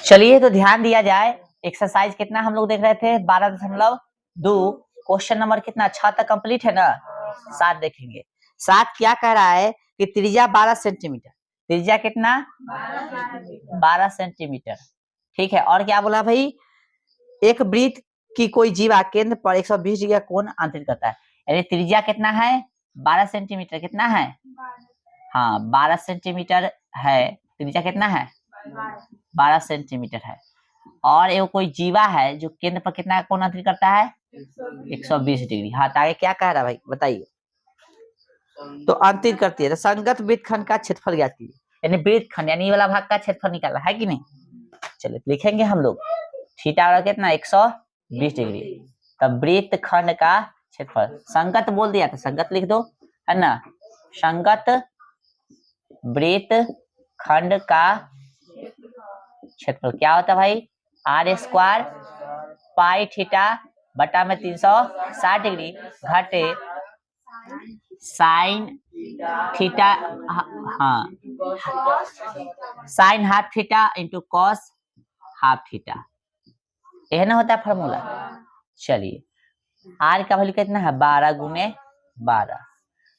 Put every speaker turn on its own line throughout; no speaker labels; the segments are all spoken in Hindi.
चलिए तो ध्यान दिया जाए। एक्सरसाइज कितना हम लोग देख रहे थे 12.2। क्वेश्चन नंबर कितना 6 तक कंप्लीट है ना। 7 देखेंगे। 7 क्या कह रहा है कि त्रिज्या 12 सेंटीमीटर। त्रिज्या कितना 12 सेंटीमीटर। ठीक है। और क्या बोला भाई, एक वृत्त की कोई जीवा केंद्र पर 120 डिग्री का कोण अंतरित करता है। यानी त्रिज्या कितना है 12 सेंटीमीटर। कितना है, हाँ 12 सेंटीमीटर है। त्रिज्या कितना है 12 सेंटीमीटर है। और ये कोई जीवा है जो केंद्र पर कितना कोण अंतरित करता है 120 डिग्री। हाँ तो आगे क्या कह रहा है भाई बताइए। तो अंतरित करती है तो संगत वृत्तखंड का क्षेत्रफल ज्ञात कीजिए। यानी वृत्तखंड यानी ये वाला भाग का क्षेत्रफल निकाला है कि नहीं। चलिए लिखेंगे हम लोग थीटा वाला कितना 120 डिग्री। तब वृत्तखंड का क्षेत्रफल संगत बोल दिया तो संगत लिख दो है ना। संगत वृत्तखंड का क्षेत्रफल क्या होता है भाई r² पाई थीटा बटा में 360 डिग्री घटे साइन थीटा, हाँ sine half theta into cos half theta. यह ना होता है फॉर्मूला। चलिए आर का वैल्यू कितना है 12 गुने 12।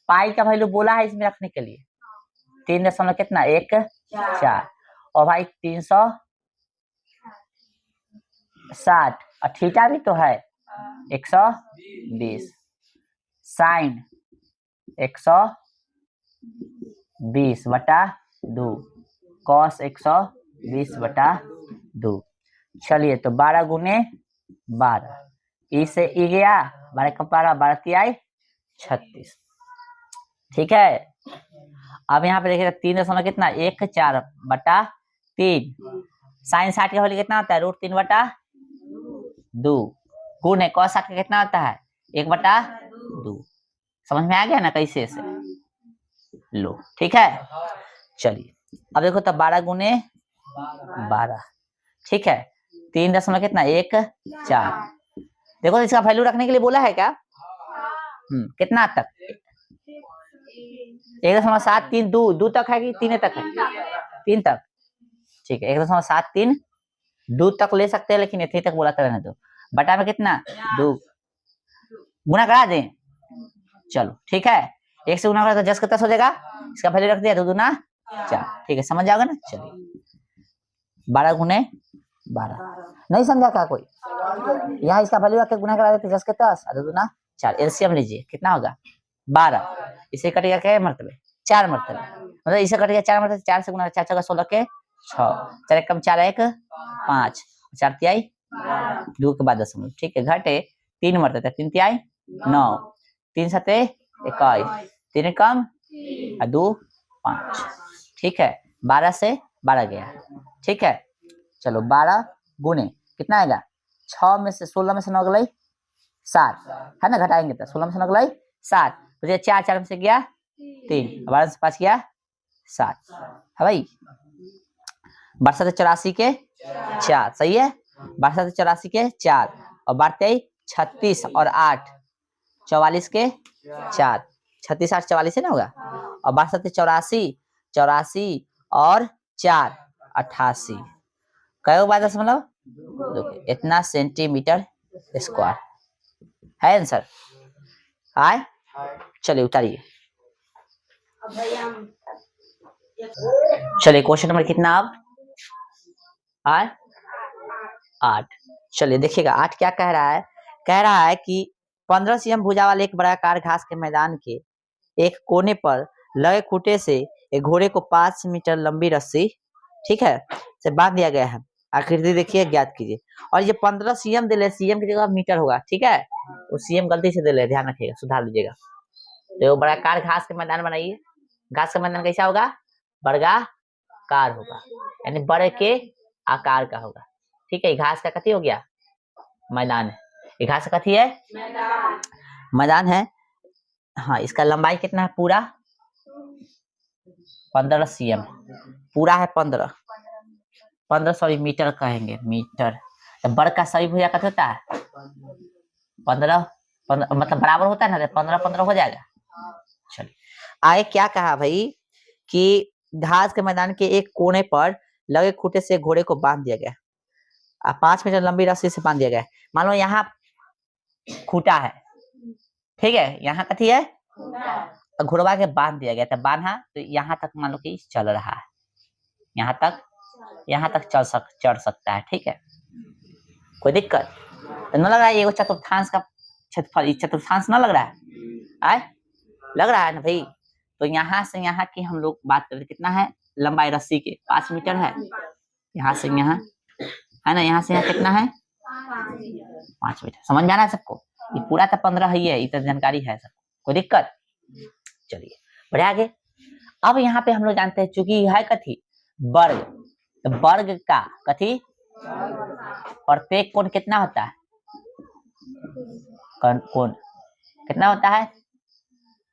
पाई का वैल्यू बोला है इसमें रखने के लिए 3 कितना 1/4 और भाई 360 और थीटा भी तो है 120 साइन 120 बटा 2 कॉस 120 बटा 2। चलिए तो 12 गुने 12 इसे ई गया 12 का 12 तिहाई 36। ठीक है। अब यहाँ पे देखिए 3 कितना 1/4 बटा 3 साइन 60 का वैल्यू कितना होता है √3 बटा 2 गुने कॉस 60 का कितना होता है 1/2। समझ में आ गया ना कैसे से लो। ठीक है। चलिए अब देखो तब 12 गुने 12 ठीक है 3 कितना 1/4। देखो तो इसका वैल्यू रखने के लिए बोला है क्या। कितना तक 1.73 2 तक है कि 3 तक है 3 तक। ठीक है 1.73 2 तक ले सकते हैं लेकिन 3 तक बोला था रहने दो। बटा में कितना 2 गुना करा दें। चलो ठीक है 1 से गुना करा तो 10 का 10 हो जाएगा। इसका वैल्यू रख दिया 2 दूना 4। ठीक है समझ जाओगे ना। चलिए 12 गुने 12 नहीं समझा क्या कोई। यहाँ इसका वैल्यू रख के गुना करा देते 10 के 10 और 2 दूना 4। एलसीएम लीजिए कितना होगा 12। इसे कटेगा क्या मरतबे 4 मरतबे मतलब इसे कटेगा 4 मरतबे 4 से गुना 4 4 16 के 6 4 कम 4 1 5 4 तिहाई 2 के बाद 10। ठीक है घटे 3 मरतबे 3 तिहाई 9 3 7 21 3 कम 2 5। ठीक है 12 से 12 गया। ठीक है चलो 12 गुने कितना आएगा 6 में से 16 में से 9 गई 7 है ना। घटाएंगे तो 16 में से 9 गई 7 तो 4 4 में से गया 3 12 से 5 गया 7 है भाई। 12 से 84 के 4 सही है। 12 से 84 के 4 और 12 36 और 8 44 के 4 36 8 44 है ना होगा। और 12 से 84 84 और 4 88 कई बार 10 इतना सेंटीमीटर स्क्वायर है आंसर। आए चलिए उतारिए। चलिए क्वेश्चन नंबर कितना अब 8। चलिए देखिएगा 8 क्या कह रहा है कि 15 cm भुजा वाले एक बड़ा घास के मैदान के एक कोने पर लगे खूंटे से एक घोड़े को 5 मीटर लंबी रस्सी ठीक है से बांध दिया गया है। आकृति देखिए ज्ञात कीजिए। और ये 15 cm दे ले cm की जगह मीटर होगा। ठीक है वो cm गलती से दे ले ध्यान रखिएगा सुधार लीजिएगा। तो बड़ा घास के मैदान बनाइए। घास का मैदान कैसा होगा वर्गाकार होगा यानी बड़े के आकार का होगा। ठीक है घास का कथी हो गया मैदान है। ये घास का कथी है मैदान है। हाँ इसका लंबाई कितना है पूरा 15 cm पूरा है 15 सॉरी मीटर कहेंगे मीटर। तो बड़ का सही भुजा कथी होता है 15 मतलब बराबर होता है ना 15 15 हो जाएगा। चलिए आगे क्या कहा भाई कि घास के मैदान के एक कोने पर लगे खूटे से घोड़े को बांध दिया गया। 5 मीटर लंबी रस्सी से बांध दिया गया। मान लो यहाँ खूटा है, ठीक है, यहाँ कथी है, घोड़वा के बांध दिया गया था, बांधा तो यहाँ तक मान लो कि चल रहा है, यहाँ तक चढ़ सकता है, ठीक है, कोई दिक्कत तो न लग रहा है। ये चतुर्थांश का क्षेत्रफल चतुर्थांश न लग रहा है, लग रहा है ना भाई। तो यहाँ से यहाँ की हम लोग बात करें कितना है लंबाई रस्सी के, 5 मीटर है। यहाँ से यहाँ है ना, यहाँ से यहाँ कितना है 5 मीटर। समझ में आ रहा है सबको? ये पूरा तो 15 ही है, इतना जानकारी है सबको, कोई दिक्कत? चलिए बढ़े आगे। अब यहाँ पे हम लोग जानते हैं चूंकि है कथी वर्ग, तो वर्ग का कथी प्रत्येक कोण कितना होता है, कोण कितना होता है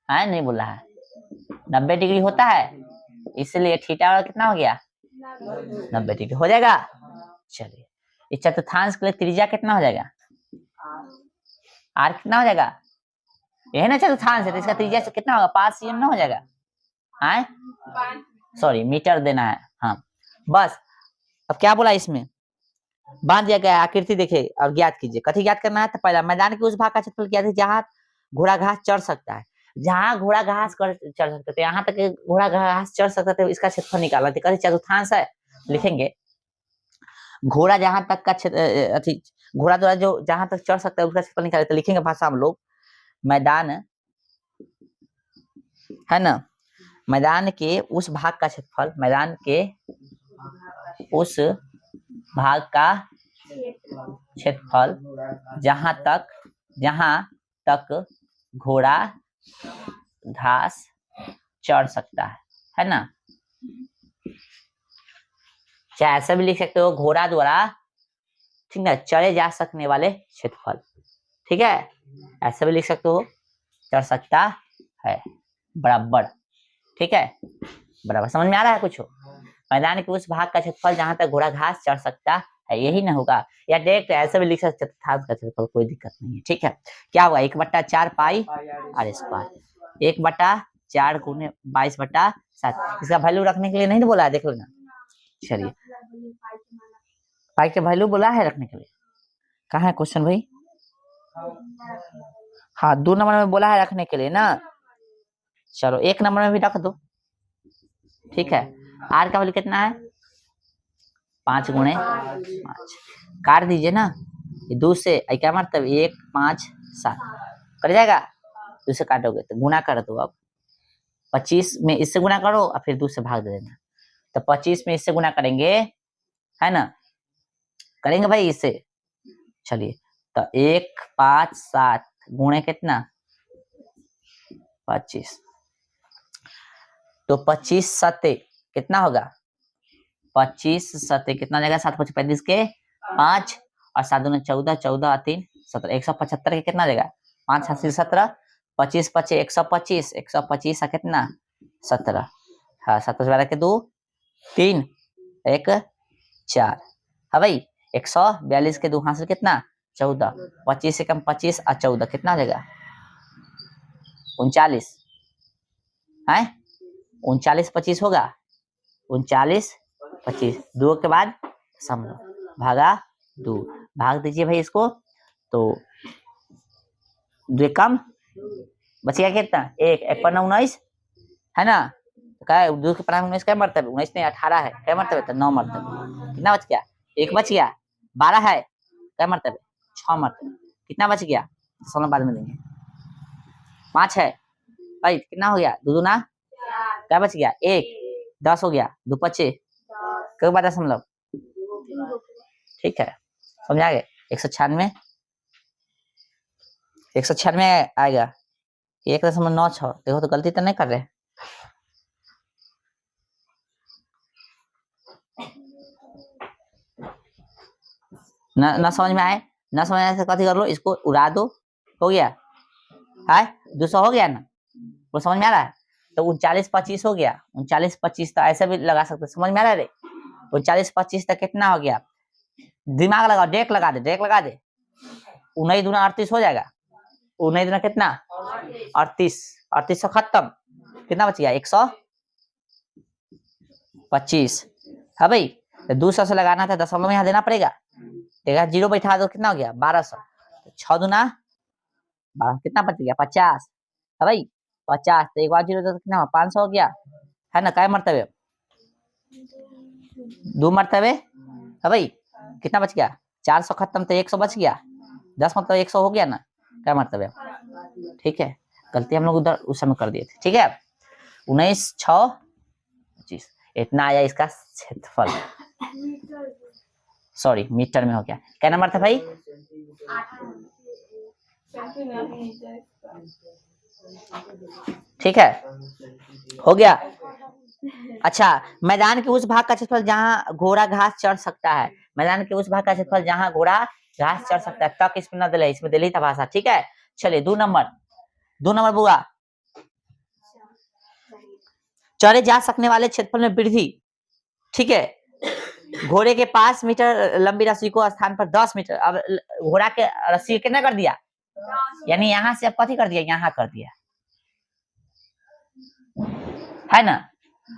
नहीं बोल रहा है, 90 डिग्री होता है, इसलिए थीटा वाला कितना हो गया 90 डिग्री हो जाएगा। चलिए इस चतुर्थांश के लिए त्रिज्या कितना हो जाएगा, आर कितना हो जाएगा, यही ना चतुर्थांश है तो इसका त्रिज्या से कितना होगा 5 cm ना हो जाएगा, सॉरी मीटर देना है, हाँ बस। अब क्या बोला इसमें, बांध दिया गया आकृति देखे और ज्ञात कीजिए। कथी ज्ञात करना है, तो पहला मैदान के उस भाग का क्षेत्रफल क्या है जहाँ घोड़ा घास चढ़ सकता है, जहाँ घोड़ा घास चढ़ सकते थे, यहाँ तक घोड़ा घास चढ़ सकता था, इसका क्षेत्रफल निकालना थी। कथी चतुर्थांश है, लिखेंगे घोड़ा जहां तक का क्षेत्र घोड़ा द्वारा जो जहां तक चढ़ सकता है उसका क्षेत्रफल निकाले, तो लिखेंगे भाषा हम लोग मैदान है ना, मैदान के उस भाग का क्षेत्रफल, मैदान के उस भाग का क्षेत्रफल जहां तक घोड़ा घास चढ़ सकता है ना, चाहे ऐसा भी लिख सकते हो घोड़ा द्वारा, ठीक ना, चढ़े जा सकने वाले क्षेत्रफल, ठीक है, ऐसा भी लिख सकते हो, चढ़ सकता है बराबर, ठीक है बराबर। समझ में आ रहा है कुछ? मैदान के उस भाग का क्षेत्रफल जहां तक घोड़ा घास चढ़ सकता है, यही ना होगा, या डायरेक्ट ऐसा भी लिख सकते चतुर्थांश का क्षेत्रफल, कोई दिक्कत नहीं है, ठीक है। क्या होगा 1/4 पाई आर स्क्वायर, 1/4 गुने 22/7, इसका वैल्यू रखने के लिए नहीं बोला है, देख लो ना। चलिए पाई के वैल्यू बोला है रखने के लिए, कहाँ है क्वेश्चन भाई, हाँ 2 नंबर में बोला है रखने के लिए ना, चलो 1 नंबर में भी रख दो, ठीक है। आर का वैल्यू कितना है 5 गुणे 5, काट दीजिए ना, ये 2 से क्या मतलब 1 5 7 कर जाएगा, 2 से काटोगे तो गुना कर दो। अब 25 में इससे गुना करो और फिर 2 से भाग दे देना, तो 25 में इससे गुना करेंगे, है ना, करेंगे भाई इससे। चलिए तो 1 5 7 गुणे कितना 25, तो 25 सत्ते कितना होगा 25 सत्ते कितना जाएगा 7 5 35 के 5 और 7 दूनी 14 14 और 3 17, 175 के कितना देगा 5 8 17, 25 25 125, 125 कितना 17, हाँ 17 12 के 2 3 1 4, हाँ भाई 142 के 2 हासिल कितना 14, 25 से कम 25 और 14 कितना देगा 39 है, 39 25 होगा 39 25, 2 के बाद सम भागा 2, भाग दीजिए भाई इसको, तो 2 कम बच गया कितना 1 पर 19 है ना, क्या 2 के पर 19 क्या मरतबे 19 नहीं 18 है, क्या मरतबे तो 9 मरतबे, कितना बच गया 1 बच गया, 12 है क्या मरतबे 6 मरतबे, कितना बच गया दशमलव बाद में देंगे, 5 है भाई, कितना हो गया 2 दूना क्या बच गया 1, 10 हो गया 2 25 के बाद दशमलव, ठीक है समझा गए। 196 आएगा 1.96, देखो तो गलती तो नहीं कर रहे, ना समझ में आए, ना समझ आए तो कथी कर लो इसको उड़ा दो, हो गया है 200 हो गया ना, वो समझ में आ रहा है, तो 39 25 हो गया, 39 25 तो ऐसे भी लगा सकते, समझ में आ रहा है रे, 39 25 तक कितना हो गया, दिमाग लगाओ, डेक लगा दे 19 दूना 38 हो जाएगा, 19 दूना कितना 38, 38 से खत्म, कितना बच गया 125, हाँ भाई तो 200 से लगाना था, दशमलव में यहाँ देना पड़ेगा। देखा, जीरो बैठा दो, कितना हो गया 1200। 6 दूना 12, कितना बच गया 50 है भाई, 50। तो एक बार जीरो तो कितना 500 हो गया है ना। काय मरतबे 2 मरतबे है भाई, कितना बच गया 400 खत्म, तो 100 बच गया। 10 मतलब 100 हो गया ना, क्या मरतबे। ठीक है, गलती हम लोग उधर उस समय कर दिए थे। ठीक है, 19 6 25 इतना आया इसका क्षेत्रफल। सॉरी, मीटर में हो गया। क्या नंबर था भाई, ठीक है, हो गया। अच्छा, मैदान के उस भाग का क्षेत्रफल जहां घोड़ा घास चढ़ सकता है, मैदान के उस भाग का क्षेत्रफल जहां घोड़ा घास चढ़ सकता है, तक इसमें न दिले, इसमें दिली था भाषा। ठीक है, चलिए 2 नंबर बुआ, चढ़े जा सकने वाले क्षेत्रफल में वृद्धि। ठीक है, घोड़े के 5 मीटर लंबी रस्सी को स्थान पर 10 मीटर, अब घोड़ा के रस्सी कितना कर दिया, यानी यहाँ से अब कथी कर दिया, यहाँ कर दिया है ना।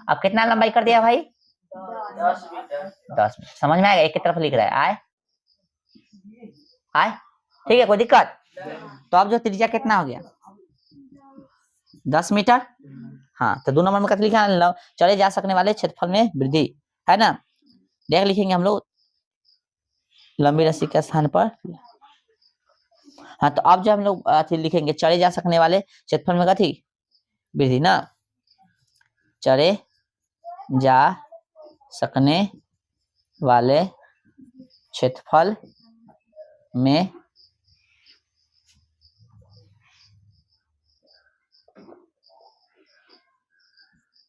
अब कितना लंबाई कर दिया भाई, 10 मीटर। समझ में आएगा, एक की तरफ लिख रहा है आए आए, ठीक है, कोई दिक्कत। तो अब जो त्रिज्या कितना हो गया 10 मीटर। हाँ, तो 2 नंबर में कथी लिखा, चले जा सकने वाले क्षेत्रफल में वृद्धि है ना। देख लिखेंगे हम लोग लंबी रस्सी के स्थान पर। हाँ, तो अब जो हम लोग लिखेंगे चले जा सकने वाले क्षेत्रफल में कथी वृद्धि ना, चले जा सकने वाले क्षेत्रफल में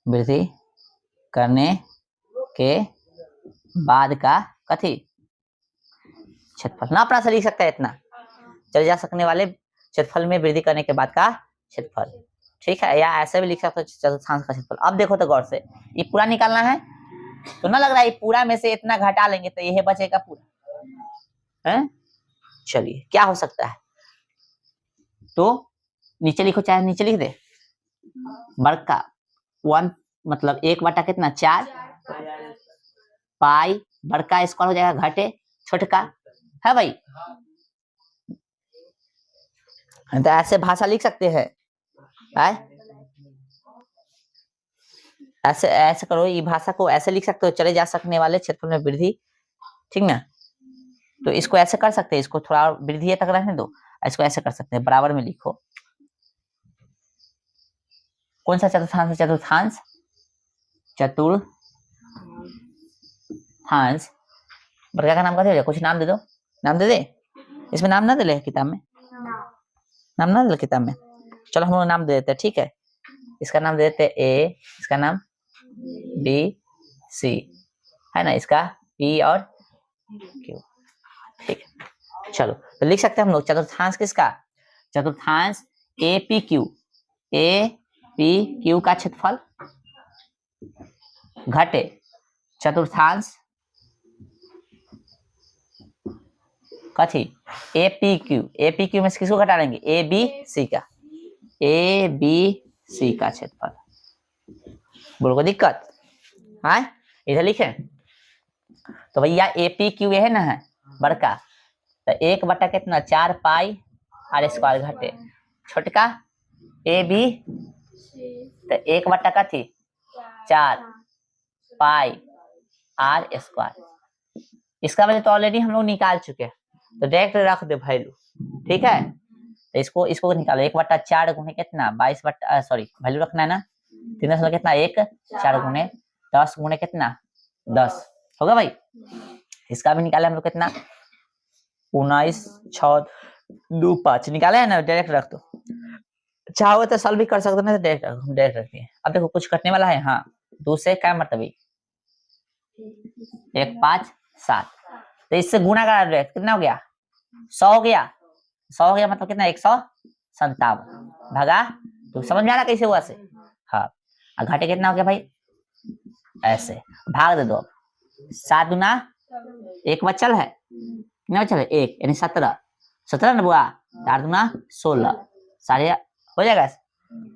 वृद्धि करने के बाद का कथी क्षेत्रफल ना, अपना से लिख सकता है इतना, चले जा सकने वाले क्षेत्रफल में वृद्धि करने के बाद का क्षेत्रफल। ठीक है, या ऐसे भी लिख सकते हो चतुर्थांश का क्षेत्रफल। अब देखो तो गौर से, ये पूरा निकालना है, तो ना लग रहा है ये पूरा में से इतना घटा लेंगे तो यह बचेगा पूरा है। चलिए क्या हो सकता है, तो नीचे लिखो, चाहे नीचे लिख दे, वर्ग का 1 मतलब 1 बटा कितना 4 पाई, वर्ग का स्क्वायर हो जाएगा घटे छोटका है भाई। तो ऐसे भाषा लिख सकते हैं, ऐसे ऐसे करो, ये भाषा को ऐसे लिख सकते हो, चले जा सकने वाले क्षेत्रफल में वृद्धि। ठीक ना, तो इसको ऐसे कर सकते हैं, इसको थोड़ा वृद्धि तक रहने दो, इसको ऐसे कर सकते हैं, बराबर में लिखो। कौन सा चतुर्थांश, चतुर्थांश वर्ग का नाम क्या दे, कुछ नाम दे दो, नाम दे दे, इसमें नाम ना दे किताब में, नाम ना दे किताब में। चलो हम लोग नाम दे देते हैं, ठीक है, इसका नाम दे देते हैं ए, इसका नाम बी सी है ना, इसका पी और क्यू। ठीक है, चलो तो लिख सकते हैं हम लोग चतुर्थांश किसका, चतुर्थांश ए पी क्यू का क्षेत्रफल घटे चतुर्थांश कथी ए पी क्यू में से किसको घटा लेंगे, ए बी सी का क्षेत्रफल। बोलो कोई दिक्कत है, इधर लिखे तो भैया ए पी क्यू है ना, है बड़का, तो 1 बटा कितना 4 पाई आर स्क्वायर घटे छोटका ए बी, तो 1 बटा कथी 4 पाई आर स्क्वायर। इसका वजह तो ऑलरेडी हम लोग निकाल चुके हैं, तो डायरेक्ट रख दे वैल्यू। ठीक है, तो इसको निकालो, 1 बटा 4 गुने कितना 22 बटा, सॉरी वैल्यू रखना है ना, 3 कितना 1 4 गुने 10 गुने कितना 10 होगा भाई। इसका भी निकाले हम लोग कितना 19 6 2 5 निकाले है ना, डायरेक्ट रख दो, चाहो तो सॉल्व भी कर सकते हो ना, तो डायरेक्ट रखते हैं। अब देखो कुछ कटने वाला है, हाँ 2 से क्या मतलब 1 5 7, तो इससे गुणा कर कितना हो गया 100 हो गया, 100 हो गया मतलब कितना 157 भागा, तो समझ में आ रहा कैसे हुआ से। हाँ, घाटे कितना हो गया भाई, ऐसे भाग दे दो, 7 दूना 1 बचल है, कितना बचल है 1 यानी 17 ना बुआ, 4 दूना 16 सारे हो जाएगा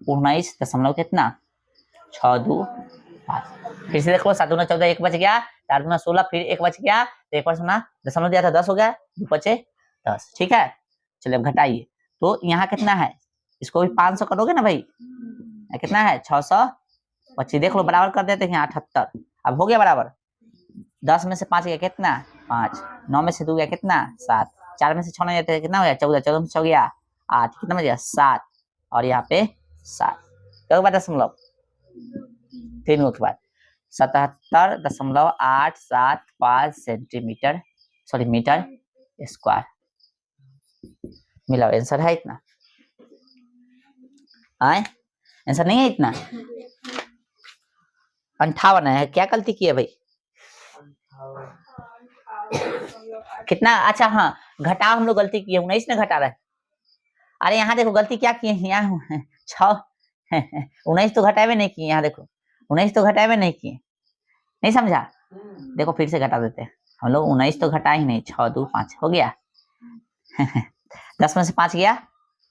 19 दशमलव कितना 6 2 5। फिर से देखो 7 दूना 14 1 बच गया 4 दूना 16, फिर 1 बच गया तो 1 पर सुना दशमलव दिया था 10 हो गया, 2 बचे 10। ठीक है, चलिए अब घटाइए। तो यहाँ कितना है, इसको भी 500 करोगे ना भाई, कितना है 625, देख लो बराबर कर देते हैं 78। अब हो गया बराबर, 10 में से 5 गया कितना 5, 9 में से 2 गया कितना 7, 4 में से 6 नहीं जाते कितना हो गया 14, 14 में से 6 गया 8, कितना बच गया 7, और यहाँ पे 7 क्या होगा दशमलव 3 के बाद 77.875 सेंटीमीटर सॉरी मीटर स्क्वायर मिला। आंसर है इतना, आए आंसर नहीं है इतना, 58 है। क्या गलती की है भाई, कितना, अच्छा हाँ घटाओ, हम लोग गलती किए 19 ने घटा रहा है। अरे यहाँ देखो गलती क्या किए हैं, यहाँ 6 19 तो घटावे नहीं किए, यहाँ देखो 19 तो घटावे नहीं किए, नहीं समझा, देखो फिर से घटा देते हैं हम लोग, 19 तो घटा ही नहीं, 6 2 5 हो गया 10 में से 5 गया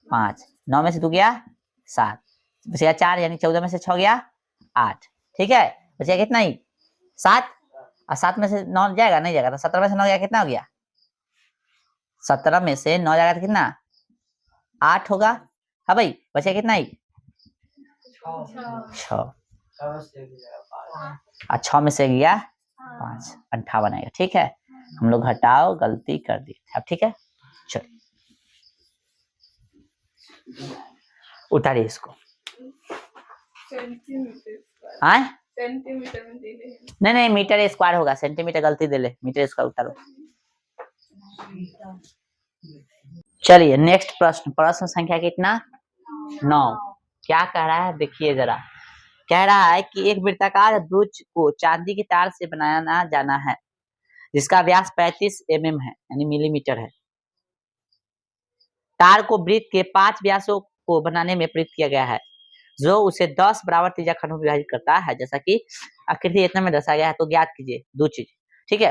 5, 9 में से 2 गया 7, बचेगा 4, यानी 14 में से 6 गया 8। ठीक है, बचेगा कितना ही 7, और 7 में से 9 जाएगा नहीं जाएगा, तो 17 में से 9 गया कितना हो गया, 17 में से 9 जाएगा तो कितना 8 होगा। हाँ भाई बचेगा कितना ही 6, और 6 में से गया 5, 58 आएगा। ठीक है, हम लोग घटाओ गलती कर दी अब। ठीक है चलो उतारिए इसको, हाँ
सेंटीमीटर में दे दे,
नहीं मीटर स्क्वायर होगा, सेंटीमीटर गलती दे ले, मीटर स्क्वायर उतारो। चलिए नेक्स्ट प्रश्न, प्रश्न संख्या कितना 9। क्या कह रहा है देखिए जरा, कह रहा है कि एक वृत्ताकार ब्रुज को चांदी की तार से बनाना जाना है जिसका व्यास 35 mm है यानी मिलीमीटर है। तार को वृत्त के 5 व्यासों को बनाने में प्रयुक्त किया गया है जो उसे 10 बराबर त्रिज्या खंडों में विभाजित करता है, जैसा कि आकृति इतना में दर्शाया गया है। तो ज्ञात कीजिए दो चीज। ठीक है,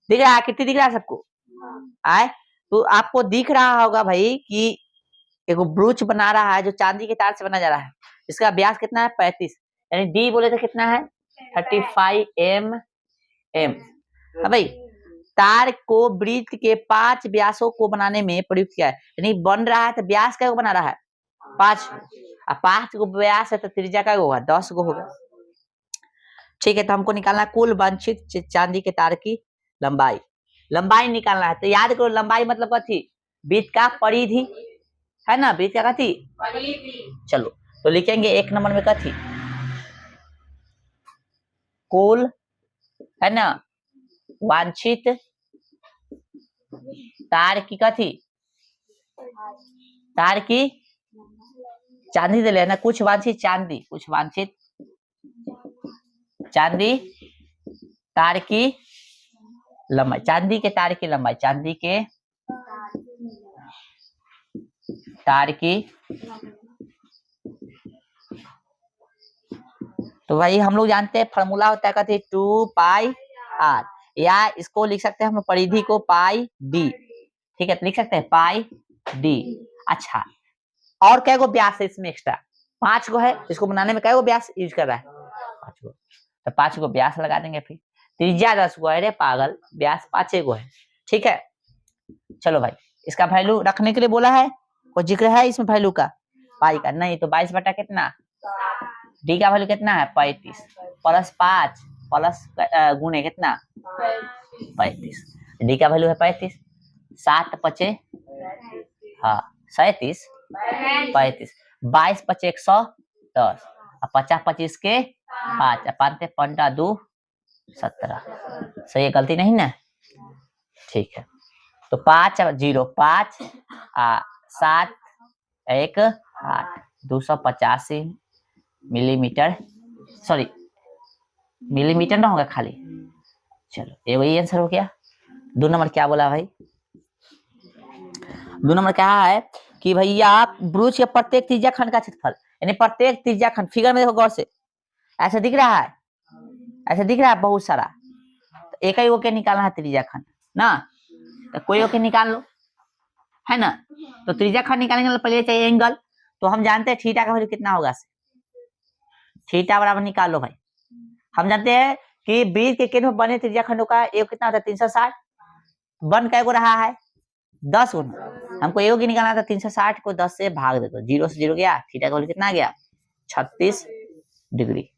दिख रहा है आकृति, दिख रहा है सबको आए, तो आपको दिख रहा होगा भाई कि एक ब्रुच बना रहा है जो चांदी के तार से बना जा रहा है, इसका व्यास कितना है 35, यानी डी बोले तो कितना है 35 mm। भाई तार को वृत्त के 5 व्यासों को बनाने में प्रयुक्त किया है, यानी बन रहा है तो व्यास क्या बना रहा है 5, और 5 को व्यास है तो त्रिज्या का होगा 10 को होगा। ठीक है, तो हमको निकालना कुल वांछित चांदी के तार की लंबाई, लंबाई निकालना है। तो याद करो लंबाई मतलब कथी, वृत्त का परिधि है ना, वृत्त का कथी चलो तो लिखेंगे 1 नंबर में कथी कुल है ना वांछित तार की कथी, तार की चांदी दे लेना, कुछ वांछित चांदी, कुछ वांछित चांदी तार की लंबाई, चांदी के तार की लंबाई, चांदी के तार की। तो भाई हम लोग जानते हैं फॉर्मूला होता है कथी 2 पाई आर, या इसको लिख सकते हैं हम परिधि को पाई डी। ठीक है, तो लिख सकते हैं पाई डी। अच्छा और क्या गो व्यास है इसमें एक्स्ट्रा 5 गो है, इसको बनाने में क्या गो व्यास यूज कर रहा है 5 गो, तो 5 गो व्यास लगा देंगे। फिर त्रिज्या 10 गो है रे पागल, व्यास 5 गो है। ठीक है चलो भाई, इसका वैल्यू रखने के लिए बोला है, कोई जिक्र है इसमें वैल्यू का पाई का नहीं, तो 22 बटा कितना डी का वैल्यू कितना है 35 प्लस 5 प्लस गुणे कितना 35, डी का वैल्यू है 35, 7 पचे हाँ 37 35, 22 पचे 110, 50 25 के 5, 5 15 2 17, सही है गलती नहीं ना। ठीक है, तो 5 0 5 7 1 8 285 मिलीमीटर, सॉरी मिलीमीटर ना होगा खाली। चलो ये वही आंसर हो गया। 2 नंबर क्या बोला भाई, 2 नंबर क्या है कि भैया ब्रुज के प्रत्येक त्रिज्या खंड का क्षेत्रफल, यानी प्रत्येक त्रिज्या खंड, फिगर में देखो गौर से, ऐसा दिख रहा है, ऐसा दिख रहा है बहुत सारा, तो एक ही होके निकालना है त्रिज्या खंड ना, तो कोई होके निकाल लो है ना। तो त्रिज्या खंड निकालने के लिए पहले चाहिए एंगल, तो हम जानते हैं थीटा का वैल्यू कितना होगा, थीटा बराबर निकाल लो भाई। हम जानते हैं कि बीच के केंद्र में बने त्रिज्या खंडों का योग कितना होता है 360। बन कै गो रहा है 10 गुना, हमको योग ही निकालना था। 360 को 10 से भाग दे दो, 0 से 0 गया, थीटा का वैल्यू कितना गया 36 डिग्री।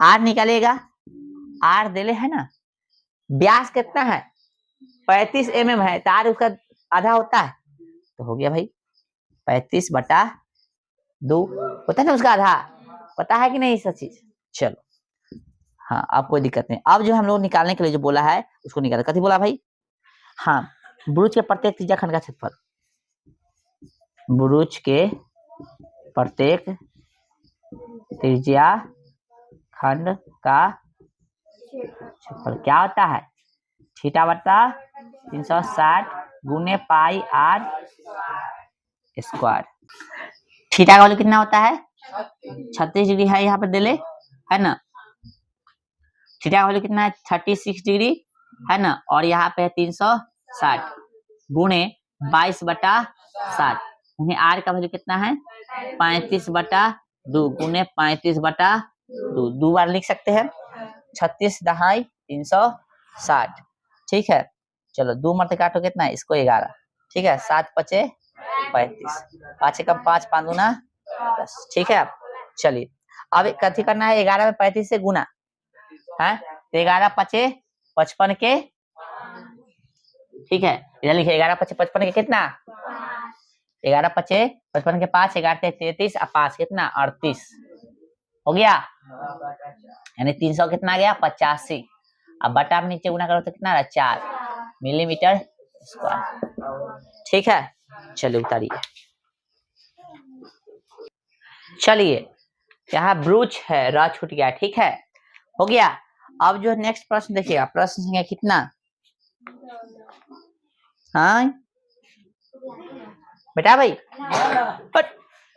आर निकालेगा, आर देले है ना, व्यास कितना है 35 mm है, तो आर उसका आधा होता है, तो हो गया भाई 35/2 होता है ना उसका आधा, पता है कि नहीं सब चीज। चलो हाँ, अब कोई दिक्कत नहीं। अब जो हम लोग निकालने के लिए जो बोला है उसको निकाल, कथी बोला भाई, हाँ ब्रुज के प्रत्येक त्रिज्या खंड का क्षेत्रफल, ब्रुज के प्रत्येक त्रिज्या खंड का क्षेत्रफल क्या होता है, थीटा बटा 360 गुने पाई आर स्क्वायर। थीटा का वैल्यू कितना होता है 36 डिग्री है, यहाँ पर देले है ना, थीटा का वैल्यू कितना है 36 डिग्री है ना, और यहाँ पे है 360 गुणे 22/60, उन्हें आर का वैल्यू कितना है 35/2 गुणे 35/2, 2 बार लिख सकते हैं 36 दहाई 360, ठीक है। चलो 2 मरते काटो कितना है इसको 11, ठीक है, 7 पचे 35, 5 कम 5 5 दूना 10, ठीक है। चलिए अब कथी करना है, 11 में 35 से गुना है, 11 पचे 55 के, ठीक है, इधर लिखे 11 पचे 55 के कितना, 11 पचे 55 के 5, 11 33 और 5 कितना 38 हो गया, यानी 300 कितना गया 85। अब बटा में नीचे गुना करो तो कितना रहा 4 मिलीमीटर स्क्वायर, ठीक है। चलिए उतारिए, चलिए यहाँ ब्रुज है, र छूट गया, ठीक है, हो गया। अब जो नेक्स्ट प्रश्न देखिएगा, प्रश्न संख्या कितना, हाँ बेटा भाई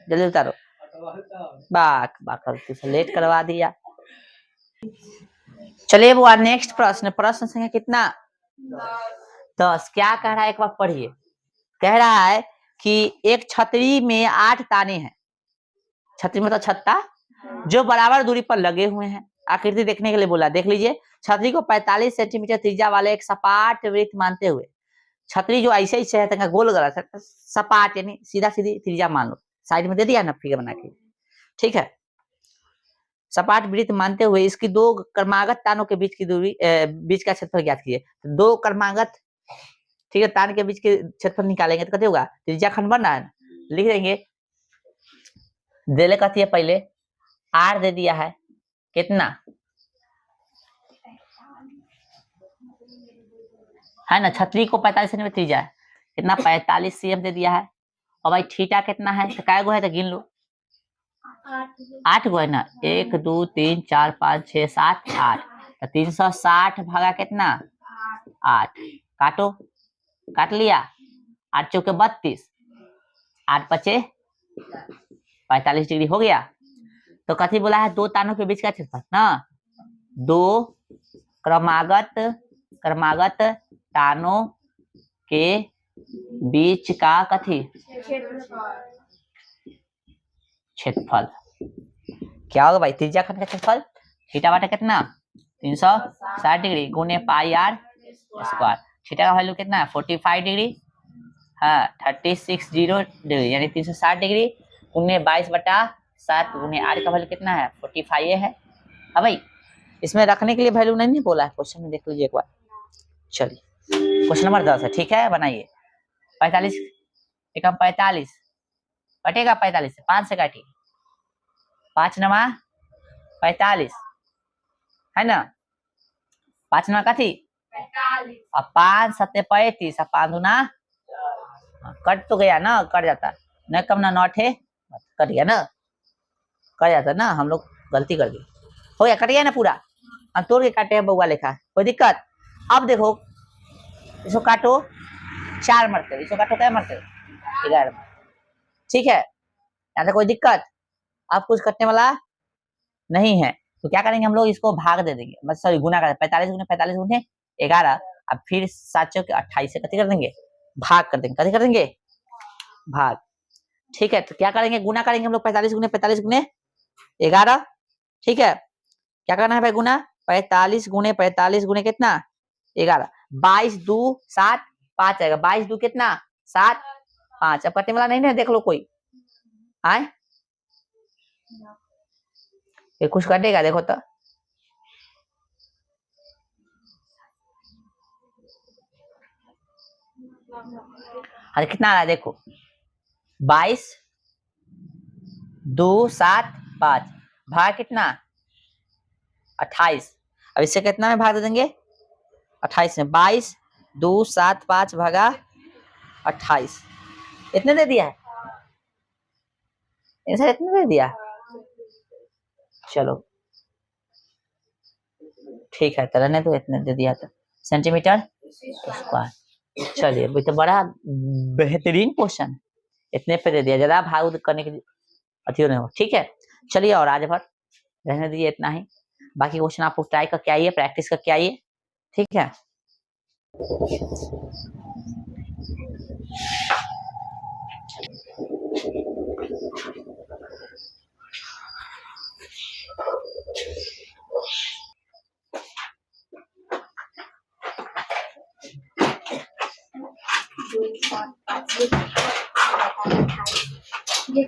जल्दी उतारो, बाक लेट करवा दिया। चलिए वो नेक्स्ट प्रश्न, प्रश्न संख्या कितना 10। क्या कह रहा है एक बार पढ़िए, कह रहा है कि एक छतरी में 8 ताने हैं, छतरी मतलब छत्ता, जो बराबर दूरी पर लगे हुए हैं। आकृति देखने के लिए बोला, देख लीजिए, छतरी को 45 सेंटीमीटर त्रिज्या वाले एक सपाट वृत्त मानते हुए, छतरी जो ऐसे ही है गोल गलत है, सपाट यानी सीधा सीधी त्रिज्या मान लो, साइड में दे दिया ना फिगर बना के, ठीक है, सपाट वृत्त मानते हुए इसकी 2 क्रमागत तानों के बीच की दूरी, बीच का क्षेत्रफल ज्ञात कीजिए। 2 क्रमागत, ठीक है, तान के बीच के क्षेत्रफल निकालेंगे तो कैसे होगा, त्रिज्या खंड बनना है, लिख देंगे, देले कहती है पहले आर दे दिया है कितना है ना, छतरी को 45 सेंटीमीटर त्रिज्या है, कितना 45 cm दे दिया है, और भाई थीटा कितना है, तो काय गो है तो गिन लो, 8 गो है ना, 1 2 3 4 5 6 7 8, तो 360 भागा कितना 8, काटो, काट लिया, 8 चौके 32, 8 पचे 45 डिग्री हो गया। तो कथी बोला है, 2 तानों के बीच का क्षेत्रफल ना, 2 क्रमागत तानों के बीच का कथी क्षेत्रफल क्या होगा भाई, त्रिज्या खंड का क्षेत्रफल, थीटा बटा कितना 360 डिग्री गुने पाई आर स्क्वायर, थीटा का वैल्यू कितना है 45 डिग्री, हाँ 36 डिग्री यानी 360 डिग्री गुने 22/7 गुने आर का वैल्यू कितना है 45 है। हाँ भाई, इसमें रखने के लिए वैल्यू नहीं बोला है, क्वेश्चन में देख लीजिए एक बार। चलिए क्वेश्चन नंबर 10 है, ठीक है, बनाइए। 45 एकम 45 कटेगा, 45 से 5 से काटिए, 5 नमा 45 है ना, 5 नमा कथी 5 7 35 और 5 दूना कट तो गया ना, कट जाता न, कम ना 9 थे कट गया ना, कट जाता ना, हम लोग गलती कर दी, हो गया, कट गया ना पूरा, हम तोड़ के काटे हैं बउआ लेखा, कोई दिक्कत। अब देखो इसको काटो 4 मरते, इसको काटो क्या मरते 11, ठीक है, यहाँ से कोई दिक्कत, अब कुछ कटने वाला नहीं है, तो क्या करेंगे हम लोग इसको भाग दे देंगे, मतलब सॉरी गुना कर 45 गुने 45 गुने 11, अब फिर 7 चौके 28 से कथी कर देंगे भाग कर देंगे, कथी कर देंगे भाग, ठीक है। तो क्या करेंगे गुना करेंगे हम लोग 45 गुने 11, ठीक है, क्या करना है भाई गुना, 45 गुणे 45 गुणे कितना 11, 22 2 7 5 आएगा, 22 2 कितना 7 5। अब कटने वाला नहीं ना, देख लो कोई आए ये कुछ कटेगा देखो तो, अरे कितना आ रहा है देखो 22 2 7 5 भाग कितना 28। अब इससे कितना में भाग दे देंगे 28 में, 22 2 7 5 भागा 28, इतने दे दिया है इनसे, इतने दे दिया। चलो ठीक है, तरह ने तो इतने दे दिया था सेंटीमीटर स्क्वायर। चलिए अभी तो बड़ा बेहतरीन क्वेश्चन है, इतने पे दे दिया, ज्यादा भाग करने की अति नहीं हो। ठीक है चलिए और आज भर रहने दीजिए इतना ही, बाकी क्वेश्चन आपको ट्राई करके आइए, प्रैक्टिस करके आइए। ठीक है
ये